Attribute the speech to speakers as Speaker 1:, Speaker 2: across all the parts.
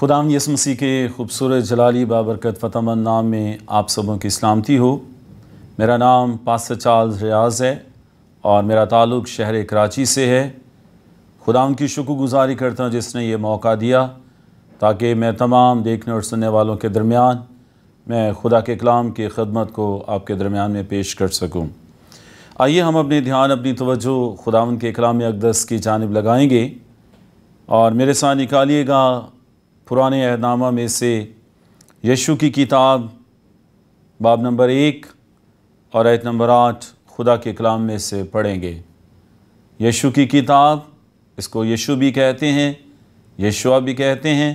Speaker 1: खुदाम यसु मसीह के खूबसूरत जलाली बाबरकत फ़तहमंद नाम में आप सबों की सलामती हो। मेरा नाम पास्टर चार्ल्स रियाज़ है और मेरा ताल्लुक़ शहर कराची से है। खुदाम की शुक्रगुज़ारी करता हूँ जिसने ये मौका दिया ताकि मैं तमाम देखने और सुनने वालों के दरमियान मैं खुदा के कलाम की खिदमत को आपके दरमियान में पेश कर सकूँ। आइए हम अपने ध्यान अपनी तवज्जो खुदावंद के कलाम अक़दस की जानिब लगाएंगे और मेरे साथ निकालिएगा पुराने अहदनामा में से यशू की किताब बाब नंबर 1 और आयत नंबर 8 खुदा के कलाम में से पढ़ेंगे। यशू की किताब, इसको यशू भी कहते हैं, यशुआ भी कहते हैं,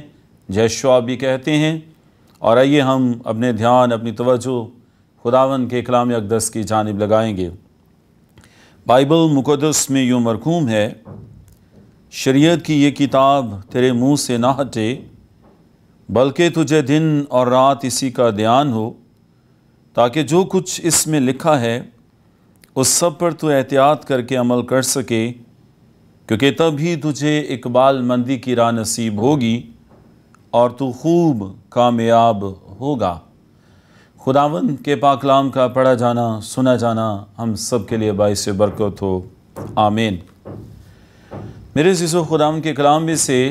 Speaker 1: जयशुआ भी कहते हैं। और आइए हम अपने ध्यान अपनी तवज्जो खुदावंद के कलाम अक़दस की जानिब लगाएंगे। बाइबल मुक़द्दस में यूँ मरकूम है, शरीयत की ये किताब तेरे मुँह से ना हटे, बल्कि तुझे दिन और रात इसी का ध्यान हो, ताकि जो कुछ इसमें लिखा है उस सब पर तू एहतियात करके अमल कर सके, क्योंकि तभी तुझे इकबाल मंदी की राह नसीब होगी और तू खूब कामयाब होगा। खुदावंद के पाक कलाम का पढ़ा जाना सुना जाना हम सब के लिए बाइस बरकत हो। आमीन। मेरे अज़ीज़ों, खुदावंद के कलाम में से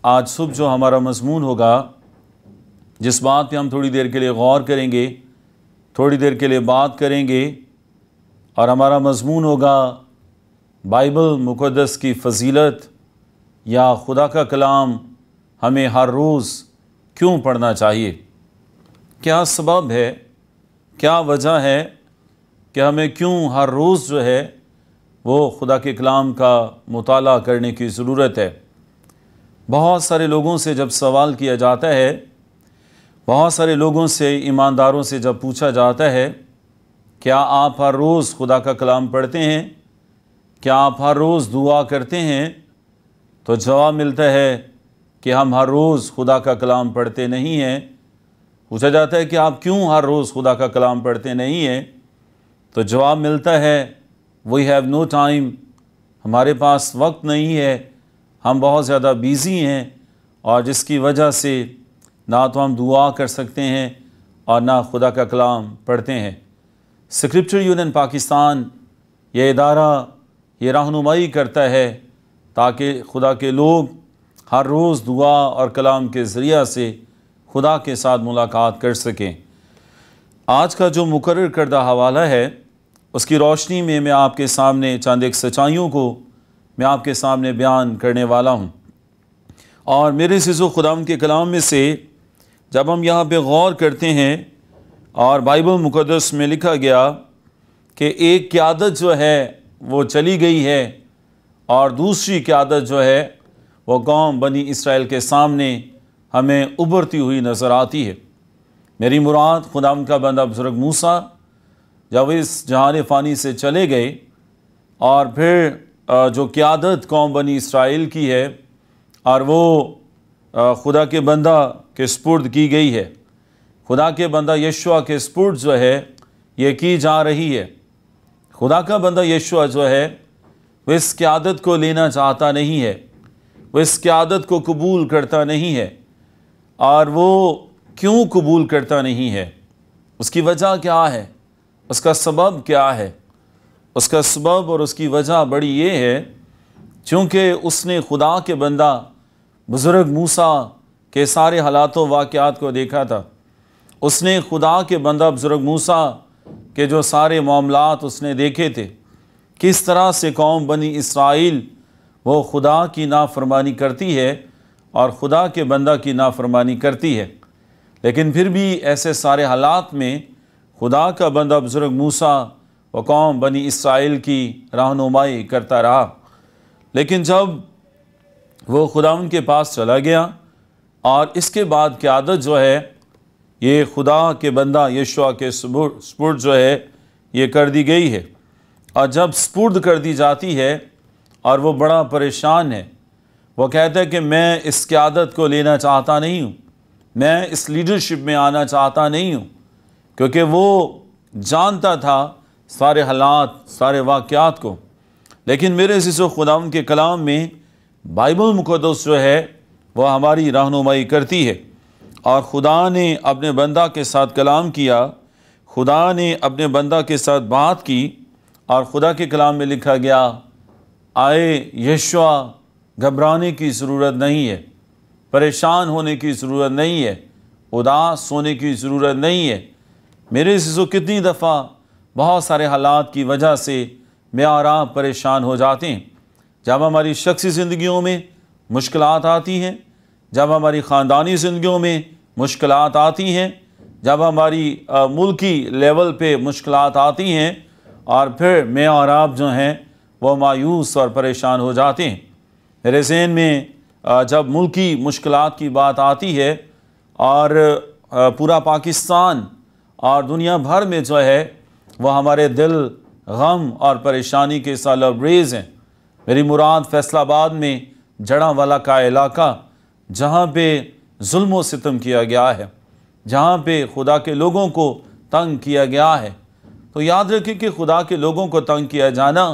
Speaker 1: आज सुबह जो हमारा मज़मून होगा, जिस बात पे हम थोड़ी देर के लिए गौर करेंगे, थोड़ी देर के लिए बात करेंगे, और हमारा मज़मून होगा बाइबल मुक़द्दस की फ़जीलत या खुदा का कलाम हमें हर रोज़ क्यों पढ़ना चाहिए। क्या सबब है, क्या वजह है कि हमें क्यों हर रोज़ जो है वो खुदा के कलाम का मुताला करने की ज़रूरत है। बहुत सारे लोगों से जब सवाल किया जाता है, बहुत सारे लोगों से, ईमानदारों से जब पूछा जाता है क्या आप हर रोज़ खुदा का कलाम पढ़ते हैं, क्या आप हर रोज़ दुआ करते हैं, तो जवाब मिलता है कि हम हर रोज़ खुदा का कलाम पढ़ते नहीं हैं। पूछा जाता है कि आप क्यों हर रोज़ खुदा का कलाम पढ़ते नहीं हैं, तो जवाब मिलता है वी हैव नो टाइम, हमारे पास वक्त नहीं है, हम बहुत ज़्यादा बिज़ी हैं, और जिसकी वजह से ना तो हम दुआ कर सकते हैं और ना खुदा का कलाम पढ़ते हैं। स्क्रिप्चर यूनियन पाकिस्तान ये इदारा ये रहनुमाई करता है ताकि खुदा के लोग हर रोज़ दुआ और कलाम के ज़रिया से खुदा के साथ मुलाकात कर सकें। आज का जो मुकर्रर करदा हवाला है उसकी रोशनी में मैं आपके सामने चंद एक सच्चाइयों को मैं आपके सामने बयान करने वाला हूँ। और मेरे अज़ीज़ों, खुदावंद के कलाम में से जब हम यहाँ पे गौर करते हैं और बाइबल मुक़द्दस में लिखा गया कि एक क़यादत जो है वो चली गई है और दूसरी क़यादत जो है वो कौम बनी इसराइल के सामने हमें उभरती हुई नज़र आती है। मेरी मुराद खुदावंद का बंदा बुज़ुर्ग मूसा जब इस जहान फ़ानी से चले गए और फिर जो क़यादत कौम बनी इसराइल की है और वो खुदा के बंदा के स्पुर्द की गई है, खुदा के बंदा यशुआ के स्पुर्द जो है ये की जा रही है। खुदा का बंदा यशुआ जो है वो इस क़यादत को लेना चाहता नहीं है, वो इस क़यादत को कबूल करता नहीं है। और वो क्यों कबूल करता नहीं है, उसकी वजह क्या है, उसका सबब क्या है? उसका सबब और उसकी वजह बड़ी ये है चूँकि उसने खुदा के बंदा बुज़ुर्ग मूसा के सारे हालातों वाक़यात को देखा था। उसने खुदा के बंदा बुज़ुर्ग मूसा के जो सारे मामलात उसने देखे थे, किस तरह से कौम बनी इसराइल वो खुदा की नाफरमानी करती है और खुदा के बंदा की नाफरमानी करती है। लेकिन फिर भी ऐसे सारे हालात में खुदा का बंदा बुज़ुर्ग मूसा व कौम बनी इसराइल की रहनुमाई करता रहा। लेकिन जब वो खुदावंद के पास चला गया और इसके बाद क़यादत जो है ये खुदा के बंदा यशुआ के स्पुर्द जो है ये कर दी गई है। और जब स्पुर्द कर दी जाती है और वो बड़ा परेशान है, वो कहता है कि मैं इस क़यादत को लेना चाहता नहीं हूँ, मैं इस लीडरशिप में आना चाहता नहीं हूँ, क्योंकि वो जानता था सारे हालात सारे वाक़यात को। लेकिन मेरे अज़ीज़ों, खुदावंद के कलाम में बाइबल मुक़द्दस जो है वह हमारी रहनुमाई करती है। और खुदा ने अपने बंदा के साथ कलाम किया, खुदा ने अपने बंदा के साथ बात की, और खुदा के कलाम में लिखा गया, आए यशुआ, घबराने की ज़रूरत नहीं है, परेशान होने की ज़रूरत नहीं है, उदास होने की ज़रूरत नहीं है। मेरे सिसो कितनी दफ़ा बहुत सारे हालात की वजह से मैं और आप परेशान हो जाते हैं। जब हमारी शख्सी ज़िंदगियों में मुश्किलात आती हैं, जब हमारी ख़ानदानी ज़िंदगियों में मुश्किलात आती हैं, जब हमारी मुल्की लेवल पे मुश्किलात आती हैं, और फिर मैं और आप जो हैं वो मायूस और परेशान हो जाते हैं। मेरे ज़हन में जब मुल्की मुश्किलात की बात आती है और पूरा पाकिस्तान और दुनिया भर में जो है वह हमारे दिल गम और परेशानी के साथ लबरेज़ हैं। मेरी मुराद फैसलाबाद में जड़ांवाला का इलाका, जहाँ पे जुल्म व सितम किया गया है, जहाँ पे खुदा के लोगों को तंग किया गया है। तो याद रखें कि खुदा के लोगों को तंग किया जाना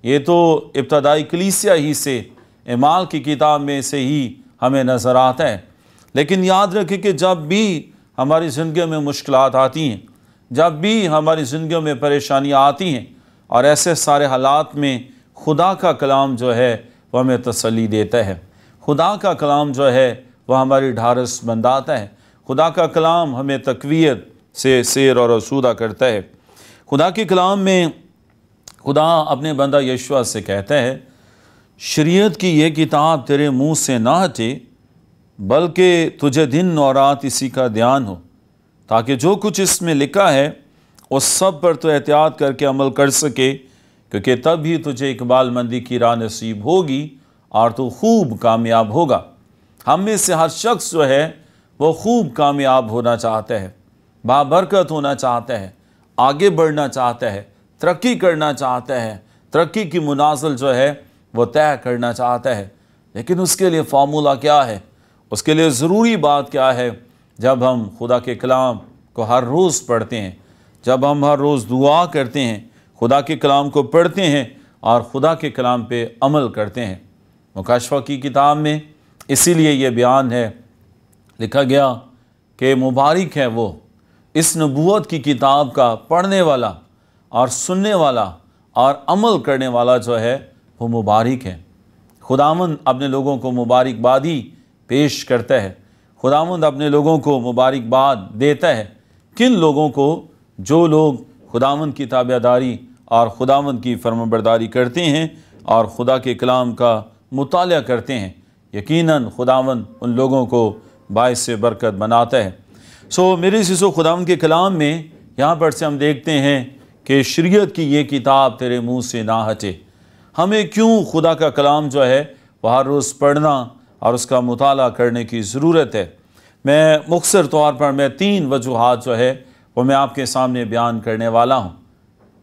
Speaker 1: ये तो इब्तदाई कलीसिया ही से, एमाल की किताब में से ही हमें नज़र आता है। लेकिन याद रखें कि जब भी हमारी ज़िंदगी में मुश्किलात आती हैं, जब भी हमारी ज़िंदगी में परेशानियाँ आती हैं, और ऐसे सारे हालात में खुदा का कलाम जो है वह हमें तसल्ली देता है। खुदा का कलाम जो है वह हमारी ढारस बंधाता है। खुदा का कलाम हमें तक़वियत से सैर और आसूदा करता है। खुदा के कलाम में खुदा अपने बंदा यशुआ से कहता है, शरीयत की ये किताब तेरे मुंह से ना हटे, बल्कि तुझे दिन और रात इसी का ध्यान हो, ताकि जो कुछ इसमें लिखा है उस सब पर तो एहतियात करके अमल कर सके, क्योंकि तब ही तुझे इकबालमंदी की राह नसीब होगी और तू खूब कामयाब होगा। हम में से हर शख्स जो है वो खूब कामयाब होना चाहता है, बाबरकत होना चाहता है, आगे बढ़ना चाहता है, तरक्की करना चाहता है, तरक्की की मुनाज़िल जो है वो तय करना चाहता है। लेकिन उसके लिए फार्मूला क्या है, उसके लिए ज़रूरी बात क्या है? जब हम खुदा के कलाम को हर रोज़ पढ़ते हैं, जब हम हर रोज़ दुआ करते हैं, खुदा के कलाम को पढ़ते हैं और खुदा के कलाम पे अमल करते हैं। मुकाशफा की किताब में इसीलिए ये बयान है, लिखा गया कि मुबारक है वो इस नबूवत की किताब का पढ़ने वाला और सुनने वाला और अमल करने वाला जो है वो मुबारक है। खुदावंद अपने लोगों को मुबारकबादी पेश करता है। खुदावंद अपने लोगों को मुबारकबाद देता है। किन लोगों को? जो लोग खुदावंद की ताबेदारी और खुदावंद की फरमाबरदारी करते हैं और खुदा के कलाम का मुताला करते हैं। यकीनन खुदावंद उन लोगों को बाइस से बरकत बनाता है। मेरे सिसो, खुदावंद के कलाम में यहाँ पर से हम देखते हैं कि शरीयत की ये किताब तेरे मुँह से ना हटे। हमें क्यों खुदा का कलाम जो है वह हर रोज़ पढ़ना और उसका मुताला करने की ज़रूरत है? मैं मुख्तसर तौर पर मैं 3 वजूहात जो है वो मैं आपके सामने बयान करने वाला हूँ,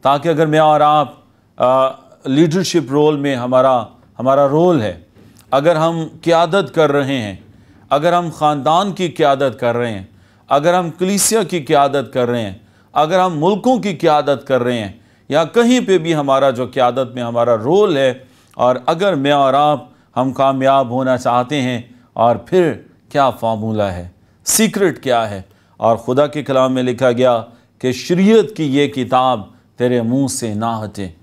Speaker 1: ताकि अगर मैं और आप लीडरशिप रोल में हमारा रोल है, अगर हम क़यादत कर रहे हैं, अगर हम ख़ानदान की क़यादत कर रहे हैं, अगर हम कलीसिया की क़यादत कर रहे हैं, अगर हम मुल्कों की क़यादत कर रहे हैं, या कहीं पे भी हमारा जो क़यादत में हमारा रोल है, और अगर मैं और आप हम कामयाब होना चाहते हैं, और फिर क्या फार्मूला है, सीक्रेट क्या है? और खुदा के कलाम में लिखा गया कि शरीयत की ये किताब तेरे मुंह से ना हटे,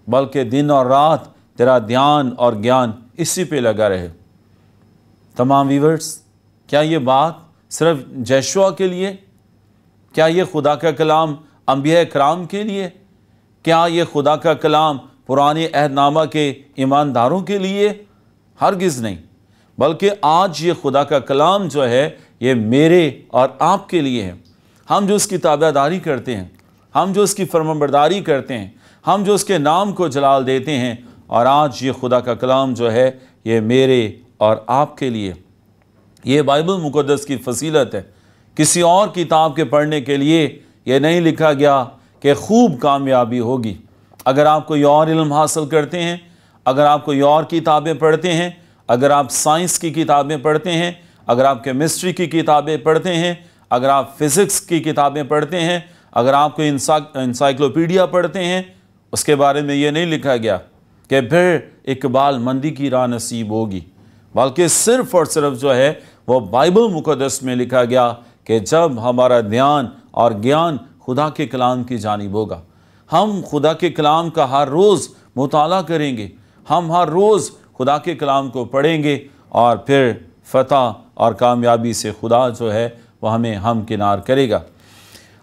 Speaker 1: बल्कि दिन और रात तेरा ध्यान और ज्ञान इसी पे लगा रहे। तमाम व्यूअर्स, क्या ये बात सिर्फ यशुआ के लिए? क्या ये खुदा का कलाम अंबिया कराम के लिए? क्या ये खुदा का कलाम पुराने अहदनामा के ईमानदारों के लिए? हरगिज़ नहीं, बल्कि आज ये खुदा का कलाम जो है ये मेरे और आपके लिए है। हम जो उसकी ताबेदारी करते हैं, हम जो उसकी फरमाबरदारी करते हैं, हम जो उसके नाम को जलाल देते हैं, और आज ये खुदा का कलाम जो है ये मेरे और आपके लिए। ये बाइबल मुक़द्दस की फजीलत है। किसी और किताब के पढ़ने के लिए ये नहीं लिखा गया कि खूब कामयाबी होगी। अगर आप कोई और इल्म हासिल करते हैं, अगर आप कोई और किताबें पढ़ते हैं, अगर आप साइंस की किताबें पढ़ते हैं, अगर आप केमिस्ट्री की किताबें पढ़ते हैं, अगर आप फिज़िक्स की किताबें पढ़ते हैं, अगर आप कोई इंसाइक्लोपीडिया पढ़ते हैं, उसके बारे में ये नहीं लिखा गया कि फिर इकबालमंदी की राह नसीब होगी। बल्कि सिर्फ़ और सिर्फ जो है वो बाइबल मुक़द्दस में लिखा गया कि जब हमारा ध्यान और ज्ञान खुदा के कलाम की जानिब होगा, हम खुदा के कलाम का हर रोज़ मुताला करेंगे, हम हर रोज़ खुदा के कलाम को पढ़ेंगे और फिर फ़तह और कामयाबी से खुदा जो है वह हमें हमकिनार करेगा।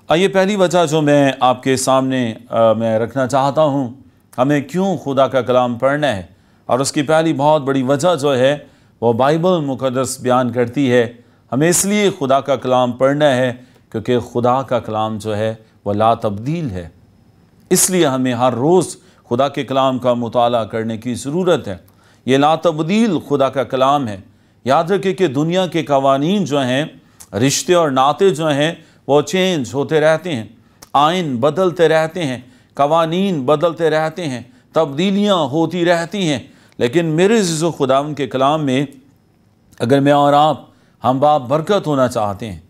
Speaker 1: ये पहली वजह जो मैं आपके सामने मैं रखना चाहता हूँ, हमें क्यों खुदा का कलाम पढ़ना है, और उसकी पहली बहुत बड़ी वजह जो है वो बाइबल मुक़द्दस बयान करती है। हमें इसलिए खुदा का कलाम पढ़ना है क्योंकि खुदा का कलाम जो है वह ला तब्दील है। इसलिए हमें हर रोज़ खुदा के कलाम का मुताला करने की ज़रूरत है। ये ला तब्दील खुदा का कलाम है। याद रखें कि दुनिया के कवानीन जो हैं, रिश्ते और नाते जो हैं वो चेंज होते रहते हैं, आइन बदलते रहते हैं, कवानीन बदलते रहते हैं, तब्दीलियाँ होती रहती हैं। लेकिन मेरे अज़ीज़ो खुदावंद के कलाम में अगर मैं और आप हम बाबरकत होना चाहते हैं,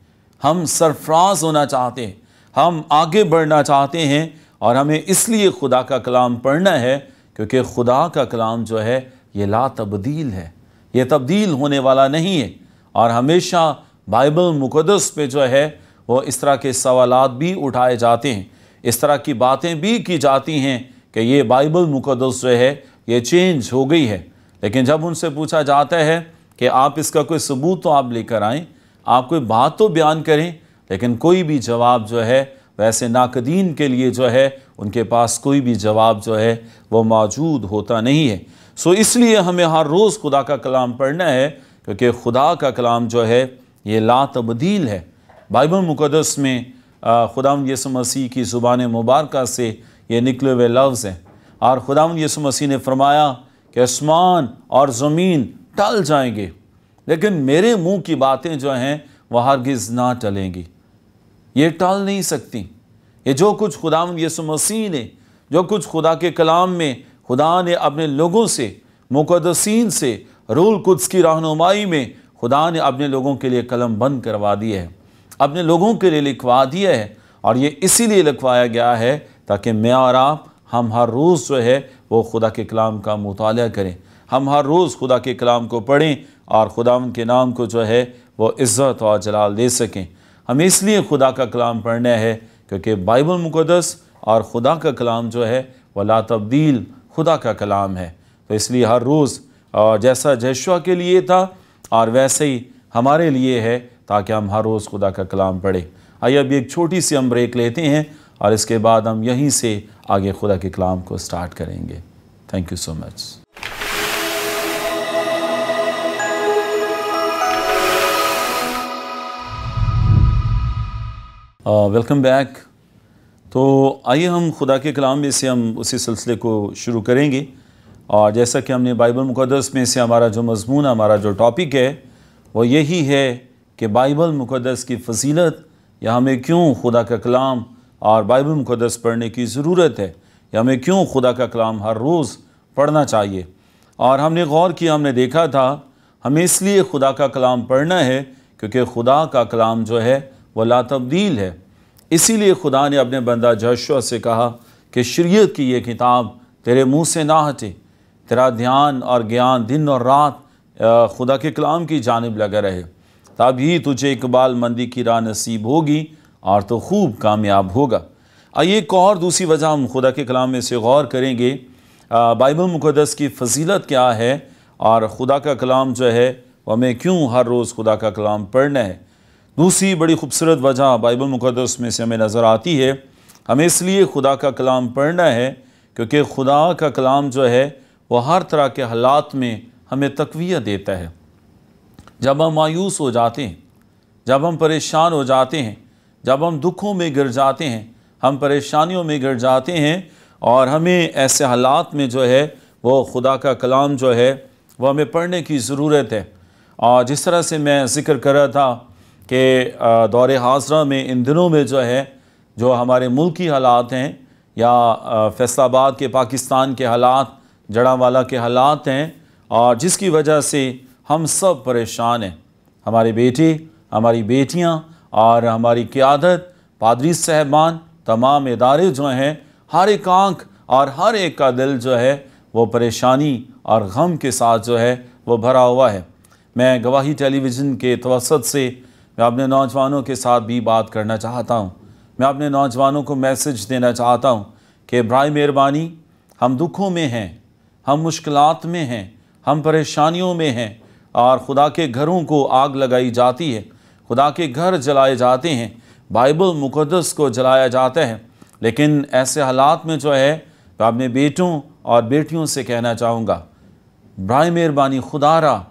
Speaker 1: हम सरफराज होना चाहते हैं, हम आगे बढ़ना चाहते हैं, और हमें इसलिए खुदा का कलाम पढ़ना है क्योंकि खुदा का कलाम जो है ये ला तब्दील है, ये तब्दील होने वाला नहीं है। और हमेशा बाइबल मुक़द्दस पे जो है वो इस तरह के सवालात भी उठाए जाते हैं, इस तरह की बातें भी की जाती हैं कि ये बाइबल मुक़द्दस जो है ये चेंज हो गई है। लेकिन जब उनसे पूछा जाता है कि आप इसका कोई सबूत तो आप लेकर आएँ, आप कोई बात तो बयान करें, लेकिन कोई भी जवाब जो है वैसे नाकदीन के लिए जो है उनके पास कोई भी जवाब जो है वो मौजूद होता नहीं है। सो इसलिए हमें हर रोज़ खुदा का कलाम पढ़ना है क्योंकि खुदा का कलाम जो है ये ला तब्दील है। बाइबल मुक़द्दस में खुदावंद यीशु मसीह की ज़ुबान मुबारक से ये निकले हुए लफ्ज़ हैं, और खुदावंद यीशु मसीह ने फरमाया कि आसमान और ज़मीन टल जाएंगे लेकिन मेरे मुँह की बातें जो हैं वह हरगिज़ ना टलेंगी। ये टल नहीं सकती। ये जो कुछ खुदावंद यीशु मसीह ने, जो कुछ खुदा के कलाम में खुदा ने अपने लोगों से, मुक़द्दसीन से, रूल कुद्स की रहनुमाई में खुदा ने अपने लोगों के लिए कलम बंद करवा दिया है, अपने लोगों के लिए लिखवा दिया है। और ये इसीलिए लिखवाया गया है ताकि मैं और आप हम हर रोज़ जो है वो खुदा के कलाम का मुताला करें, हम हर रोज़ खुदा के कलाम को पढ़ें और खुदावंद के नाम को जो है वो इज़्ज़त और जलाल दे सकें। हमें इसलिए खुदा का कलाम पढ़ना है क्योंकि बाइबल मुक़द्दस और खुदा का कलाम जो है वह ला तब्दील खुदा का कलाम है। तो इसलिए हर रोज़ जैसा यहोशू के लिए था और वैसे ही हमारे लिए है, ताकि हम हर रोज़ खुदा का कलाम पढ़ें। आइए अभी एक छोटी सी हम ब्रेक लेते हैं और इसके बाद हम यहीं से आगे खुदा के कलाम को स्टार्ट करेंगे। Thank you so much. Welcome back. तो आइए हम खुदा के कलाम में से हम उसी सिलसिले को शुरू करेंगे। और जैसा कि हमने बाइबल मुक़द्दस में से हमारा जो मज़मून, हमारा जो टॉपिक है वो यही है कि बाइबल मुक़द्दस की फ़जीलत, या हमें क्यों खुदा का कलाम और बाइबल मुक़द्दस पढ़ने की ज़रूरत है, या हमें क्यों खुदा का कलाम हर रोज़ पढ़ना चाहिए। और हमने गौर किया, हमने देखा था हमें इसलिए खुदा का कलाम पढ़ना है क्योंकि खुदा का कलाम जो है वह ला तब्दील है। इसीलिए खुदा ने अपने बंदा यहोशू से कहा कि शरीयत की ये किताब तेरे मुँह से ना हटे, तेरा ध्यान और ज्ञान दिन और रात खुदा के कलाम की जानिब लगा रहे, तभी तुझे इकबाल मंदी की राह नसीब होगी और तो खूब कामयाब होगा। आइए एक और दूसरी वजह हम खुदा के कलाम में से गौर करेंगे, बाइबल मुक़द्दस की फ़जीलत क्या है और खुदा का कलाम जो है वह हमें क्यों हर रोज़ खुदा का कलाम पढ़ना है। दूसरी बड़ी खूबसूरत वजह बाइबल मुक़द्दस में से हमें नज़र आती है, हमें इसलिए खुदा का कलाम पढ़ना है क्योंकि खुदा का कलाम जो है वह हर तरह के हालात में हमें तक़वियत देता है। जब हम मायूस हो जाते हैं, जब हम परेशान हो जाते हैं, जब हम दुखों में गिर जाते हैं, हम परेशानियों में गिर जाते हैं, और हमें ऐसे हालात में जो है वो खुदा का कलाम जो है वह हमें पढ़ने की ज़रूरत है। और जिस तरह से मैं ज़िक्र कर रहा था कि दौरे हाज़रा में इन दिनों में जो है जो हमारे मुल्की हालात हैं, या फैसलाबाद के पाकिस्तान के हालात, जड़ावाला के हालात हैं, और जिसकी वजह से हम सब परेशान हैं। हमारे बेटे, हमारी बेटियां और हमारी क़यादत, पादरी साहबान, तमाम इदारे जो हैं, हर एक आँख और हर एक का दिल जो है वो परेशानी और गम के साथ जो है वो भरा हुआ है। मैं गवाही टेलीविज़न के तवसत से मैं अपने नौजवानों के साथ भी बात करना चाहता हूँ। मैं अपने नौजवानों को मैसेज देना चाहता हूँ कि बराए मेहरबानी, हम दुखों में हैं, हम मुश्किलात में हैं, हम परेशानियों में हैं और खुदा के घरों को आग लगाई जाती है, खुदा के घर जलाए जाते हैं, बाइबल मुक़द्दस को जलाया जाता है। लेकिन ऐसे हालात में जो है मैं अपने बेटों और बेटियों से कहना चाहूँगा, बराए मेहरबानी खुदारा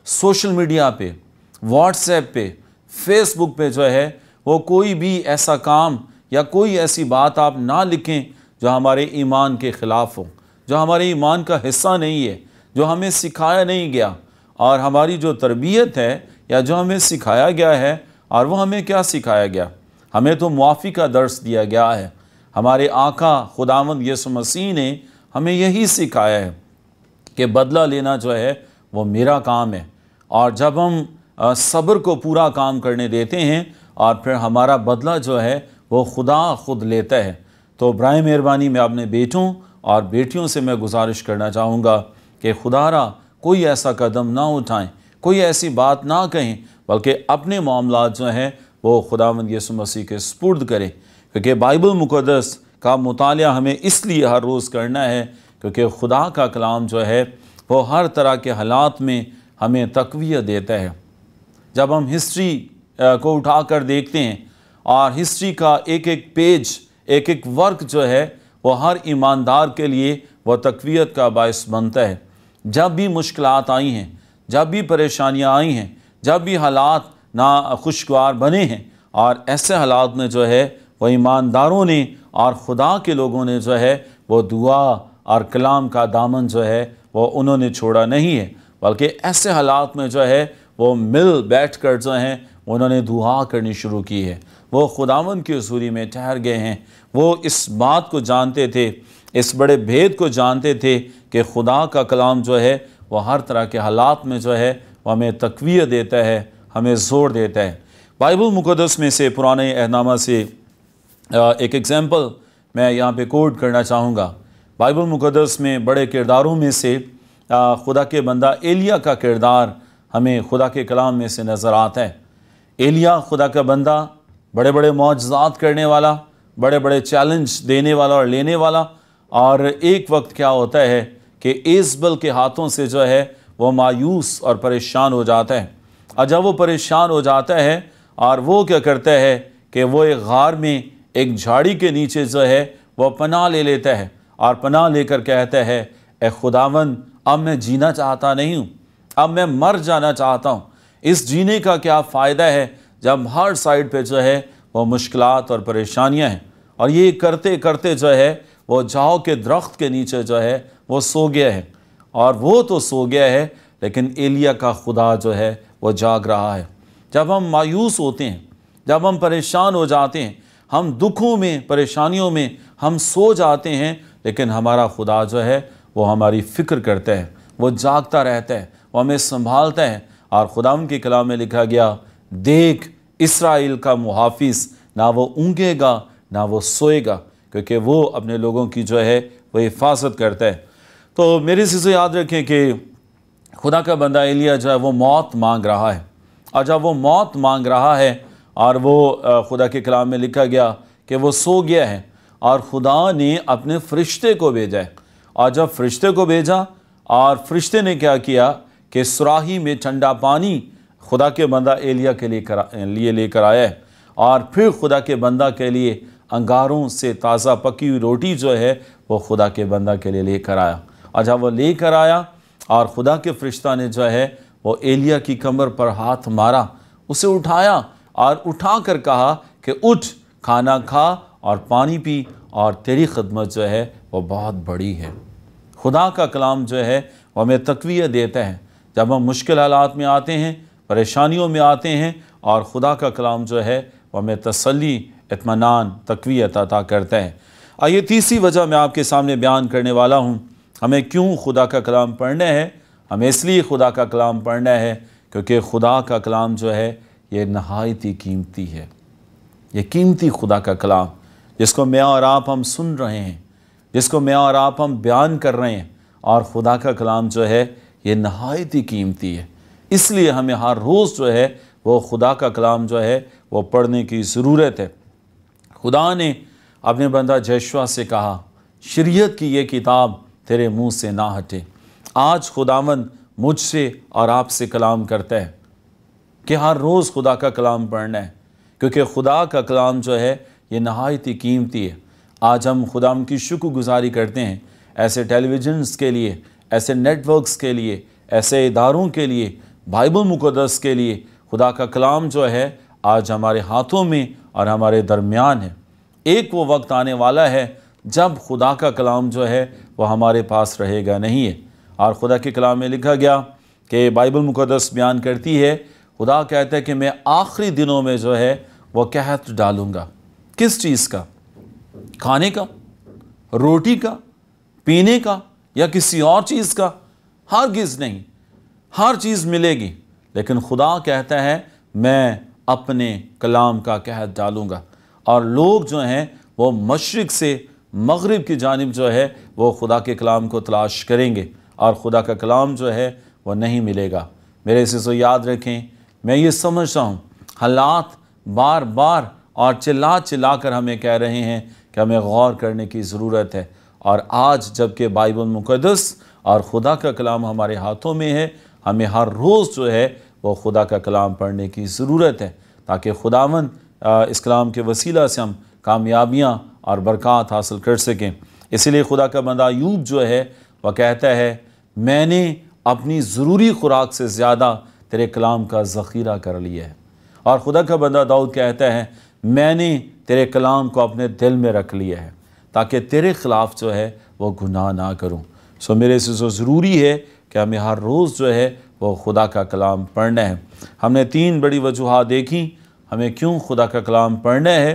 Speaker 1: सोशल मीडिया पे, व्हाट्सएप पे, फेसबुक पे जो है वो कोई भी ऐसा काम या कोई ऐसी बात आप ना लिखें जो हमारे ईमान के ख़िलाफ़ हो, जो हमारे ईमान का हिस्सा नहीं है, जो हमें सिखाया नहीं गया। और हमारी जो तरबियत है या जो हमें सिखाया गया है, और वो हमें क्या सिखाया गया, हमें तो मुआफ़ी का दर्स दिया गया है। हमारे आका खुदावंद यीशु मसीह ने हमें यही सिखाया है कि बदला लेना जो है वो मेरा काम है। और जब हम सब्र को पूरा काम करने देते हैं और फिर हमारा बदला जो है वो खुदा खुद लेता है। तो बराए मेहरबानी मैं अपने बेटों और बेटियों से मैं गुजारिश करना चाहूँगा कि खुदारा कोई ऐसा कदम ना उठाएं, कोई ऐसी बात ना कहें, बल्कि अपने मामलात जो हैं वो खुदावंद यीशु मसीह के सुपुर्द करें। क्योंकि बाइबल मुक़द्दस का मुतालिया हमें इसलिए हर रोज़ करना है क्योंकि खुदा का कलाम जो है वो हर तरह के हालात में हमें तक़वियत देता है। जब हम हिस्ट्री को उठा कर देखते हैं और हिस्ट्री का एक एक पेज, एक एक वर्क जो है वो हर ईमानदार के लिए वह तक़वियत का बायस बनता है। जब भी मुश्किलात आई हैं, जब भी परेशानियां आई हैं, जब भी हालात ना खुशगवार बने हैं, और ऐसे हालात में जो है वह ईमानदारों ने और खुदा के लोगों ने जो है वो दुआ और कलाम का दामन जो है वो उन्होंने छोड़ा नहीं है, बल्कि ऐसे हालात में जो है वो मिल बैठ कर जो हैं उन्होंने दुआ करनी शुरू की है। वो खुदावंद की हुज़ूरी में ठहर गए हैं। वो इस बात को जानते थे, इस बड़े भेद को जानते थे कि खुदा का कलाम जो है वो हर तरह के हालात में जो है वो हमें तक़वियत देता है, हमें ज़ोर देता है। बाइबल मुक़द्दस में से पुराने अहदनामा से एक एग्ज़ाम्पल मैं यहाँ पे कोट करना चाहूँगा। बाइबल मुक़द्दस में बड़े किरदारों में से खुदा के बंदा एलिया का किरदार हमें खुदा के कलाम में से नज़र आता है। एलिया खुदा का बंदा, बड़े बड़े मौजज़ात करने वाला, बड़े बड़े चैलेंज देने वाला और लेने वाला। और एक वक्त क्या होता है कि ईज़बल के हाथों से जो है वो मायूस और परेशान हो जाता है। और जब वो परेशान हो जाता है और वो क्या करता है कि वो एक गार में एक झाड़ी के नीचे जो है वो पनाह ले लेता है और पनाह लेकर कहता है, ए खुदावंद, अब मैं जीना चाहता नहीं हूँ, अब मैं मर जाना चाहता हूँ। इस जीने का क्या फ़ायदा है जब हर साइड पे जो है वो मुश्किलात और परेशानियाँ हैं। और ये करते करते जो है वो जाओ के दरख्त के नीचे जो है वो सो गया है। और वो तो सो गया है, लेकिन एलिया का खुदा जो है वो जाग रहा है। जब हम मायूस होते हैं, जब हम परेशान हो जाते हैं, हम दुखों में, परेशानियों में हम सो जाते हैं, लेकिन हमारा खुदा जो है वो हमारी फ़िक्र करता है, वो जागता रहता है, वो हमें संभालता है। और खुदावंद के कलाम में लिखा गया, देख इस्राएल का मुहाफिज, ना वो ऊँघेगा ना वो सोएगा, क्योंकि वो अपने लोगों की जो है वो हिफाजत करता है। तो मेरे से याद रखें कि खुदा का बंदा एलिया जो है वो मौत मांग रहा है। और जब वो मौत मांग रहा है और वो खुदा के कलाम में लिखा गया कि वो सो गया है, और खुदा ने अपने फ़रिश्ते को भेजा है। और जब फ़रिश्ते को भेजा और फ़रिश्ते ने क्या किया कि सुराही में ठंडा पानी खुदा के बंदा एलिया के लिए लेकर आया है। और फिर खुदा के बंदा के लिए अंगारों से ताज़ा पकी हुई रोटी जो है वो खुदा के बंदा के लिए लेकर आया। और जब वो लेकर आया और खुदा के फ़रिश्ता ने जो है वो एलिया की कमर पर हाथ मारा, उसे उठाया और उठा कर कहा कि उठ, खाना खा और पानी पी, और तेरी खिदमत जो है वो बहुत बड़ी है। खुदा का कलाम जो है वो हमें तक़वियत देता है जब हम मुश्किल हालात में आते हैं, परेशानियों में आते हैं, और खुदा का कलाम जो है वो हमें तसल्ली, इत्मीनान, तक़वियत अता करता है। आइए तीसरी वजह मैं आपके सामने बयान करने वाला हूँ, हमें क्यों खुदा का कलाम पढ़ना है। हमें इसलिए खुदा का कलाम पढ़ना है क्योंकि खुदा का कलाम जो है ये नहायत ही कीमती है। ये कीमती खुदा का कलाम जिसको मैं और आप हम सुन रहे हैं, जिसको मैं और आप हम बयान कर रहे हैं, और खुदा का कलाम जो है ये नहायत ही कीमती है। इसलिए हमें हर रोज़ जो है वो खुदा का कलाम जो है वो पढ़ने की ज़रूरत है। खुदा ने अपने बंदा यहोशुआ से कहा, शरीयत की ये किताब तेरे मुंह से ना हटे। आज खुदावंद मुझसे और आपसे कलाम करता है कि हर रोज़ खुदा का कलाम पढ़ना है, क्योंकि खुदा का कलाम जो है ये नहायत ही कीमती है। आज हम खुदा की शुक्रगुजारी करते हैं ऐसे टेलीविजन्स के लिए, ऐसे नेटवर्क्स के लिए, ऐसे इदारों के लिए, बाइबल मुक़द्दस के लिए। खुदा का कलाम जो है आज हमारे हाथों में और हमारे दरमियान है। एक वो वक्त आने वाला है जब खुदा का कलाम जो है वो हमारे पास रहेगा नहीं है। और खुदा के कलाम में लिखा गया कि बाइबल मुक़द्दस बयान करती है, खुदा कहता है कि मैं आखिरी दिनों में जो है वो कहत डालूँगा। किस चीज़ का? खाने का, रोटी का, पीने का या किसी और चीज़ का? हरगिज़ नहीं, हर चीज़ मिलेगी, लेकिन खुदा कहता है मैं अपने कलाम का कहत डालूँगा। और लोग जो हैं वो मशरिक़ से मगरिब की जानिब जो है वो खुदा के कलाम को तलाश करेंगे और खुदा का कलाम जो है वो नहीं मिलेगा। मेरे इसे याद रखें, मैं ये समझता हूँ हालात बार बार और चिल्ला चिल्ला कर हमें कह रहे हैं कि हमें गौर करने की ज़रूरत है। और आज जबकि बाइबल मुक़द्दस और खुदा का कलाम हमारे हाथों में है, हमें हर रोज़ जो है वो खुदा का कलाम पढ़ने की ज़रूरत है, ताकि खुदावंद इस कलाम के वसीला से हम कामयाबियाँ और बरक़ात हासिल कर सकें। इसीलिए खुदा का बंदा अय्यूब जो है वह कहता है, मैंने अपनी ज़रूरी खुराक से ज़्यादा तेरे कलाम का ज़ख़ीरा कर लिया है। और खुदा का बंदा दाऊद कहता है, मैंने तेरे कलाम को अपने दिल में रख लिया है ताकि तेरे ख़िलाफ़ जो है वो गुनाह ना करूँ। सो मेरे से ज़रूरी है कि हमें हर रोज़ जो है वो खुदा का कलाम पढ़ना है। हमने 3 बड़ी वजूहात देखी हमें क्यों खुदा का कलाम पढ़ना है।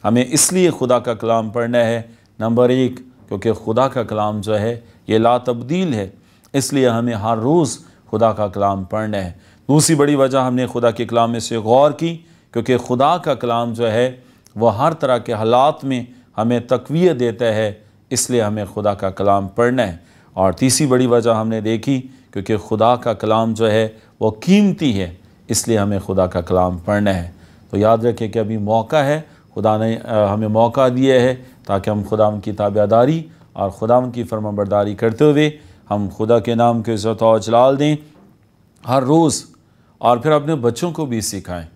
Speaker 1: हमें इसलिए खुदा का कलाम पढ़ना है, नंबर 1, क्योंकि खुदा का कलाम जो है ये ला तब्दील है, इसलिए हमें हर रोज़ खुदा का कलाम पढ़ना है। दूसरी बड़ी वजह हमने खुदा के कलाम में से गौर की, क्योंकि खुदा का कलाम जो है वह हर तरह के हालात में हमें तक़वियत देता है, इसलिए हमें खुदा का कलाम पढ़ना है। और तीसरी बड़ी वजह हमने देखी, क्योंकि खुदा का कलाम जो है वो कीमती है, इसलिए हमें खुदा का कलाम पढ़ना है। तो याद रखें कि अभी मौका है, खुदा ने हमें मौका दिया है ताकि हम खुदा की ताबेदारी और खुदा की फरमाबरदारी करते हुए हम खुदा के नाम के इज़्ज़त और जलाल दें हर रोज़, और फिर अपने बच्चों को भी सिखाएं।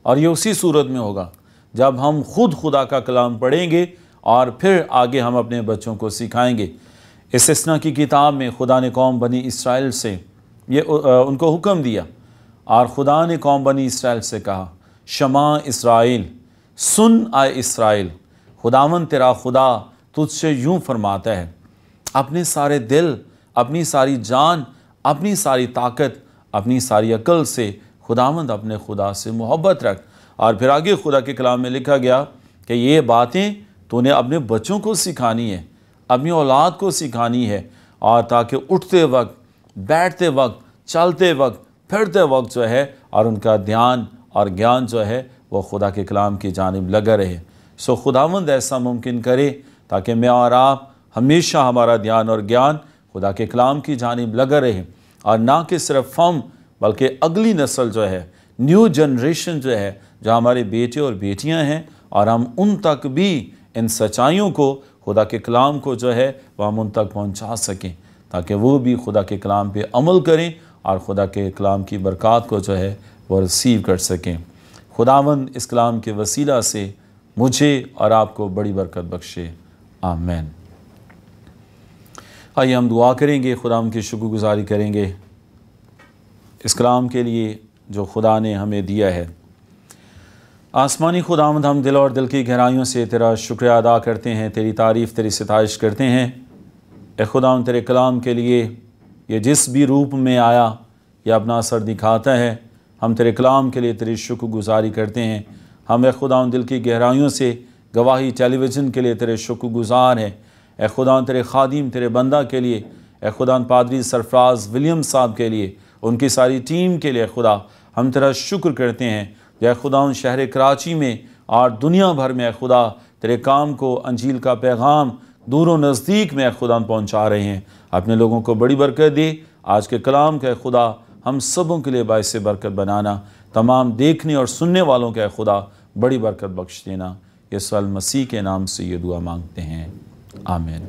Speaker 1: और ये उसी सूरत में होगा जब हम खुद खुदा का कलाम पढ़ेंगे और फिर आगे हम अपने बच्चों को सिखाएंगे। इस्तिस्ना की किताब में खुदा ने कौम बनी इसराइल से ये उनको हुक्म दिया, और खुदा ने कौम बनी इसराइल से कहा, शमा इसराइल, सुन आए इसराइल, खुदावन तेरा खुदा तुझसे यूँ फरमाता है, अपने सारे दिल, अपनी सारी जान, अपनी सारी ताकत, अपनी सारी अकल से खुदावंद अपने खुदा से मोहब्बत रख। और फिर आगे खुदा के कलाम में लिखा गया कि ये बातें तूने अपने बच्चों को सिखानी है, अपनी औलाद को सिखानी है, और ताकि उठते वक्त, बैठते वक्त, चलते वक्त, फिरते वक्त जो है और उनका ध्यान और ज्ञान जो है वो खुदा के कलाम की जानिब लगा रहे। सो खुदावंद ऐसा मुमकिन करे ताकि मैं और आप हमेशा हमारा ध्यान और ज्ञान खुदा के कलाम की जानिब लगा रहे, और ना कि सिर्फ हम बल्कि अगली नस्ल जो है, न्यू जनरेशन जो है, जो हमारे बेटे और बेटियां हैं, और हम उन तक भी इन सच्चाइयों को, खुदा के कलाम को जो है वह हम उन तक पहुंचा सकें, ताकि वो भी खुदा के कलाम पे अमल करें और खुदा के कलाम की बरक़ात को जो है वो रिसीव कर सकें। खुदावंद इस कलाम के वसीला से मुझे और आपको बड़ी बरकत बख्शे। आमीन। आइए हम दुआ करेंगे, खुदा की शुक्रगुजारी करेंगे इस कलाम के लिए जो खुदा ने हमें दिया है। आसमानी खुदावंद, हम दिल और दिल की गहराइयों से तेरा शुक्रिया अदा करते हैं, तेरी तारीफ़, तेरी सिताइश करते हैं। ए खुदावंद, तेरे कलाम के लिए ये जिस भी रूप में आया यह अपना असर दिखाता है, हम तेरे कलाम के लिए तेरी शुक्रगुजारी करते हैं। हम ए खुदावंद दिल की गहराइयों से गवाही टेलीविज़न के लिए तेरे शुक्रगुजार हैं। ए खुदावंद तेरे खादिम, तेरे बंदा के लिए, ए खुदावंद पादरी सरफराज विलियम साहब के लिए, उनकी सारी टीम के लिए खुदा हम तेरा शुक्र करते हैं। जय खुदा शहर कराची में और दुनिया भर में खुदा तेरे काम को, अंजील का पैगाम दूरों नज़दीक में खुदा पहुँचा रहे हैं। अपने लोगों को बड़ी बरकत दे, आज के कलाम के खुदा हम सबों के लिए बाइस बरकत बनाना, तमाम देखने और सुनने वालों के खुदा बड़ी बरकत बख्श देना। यीशु मसीह के नाम से ये दुआ मांगते हैं, आमीन।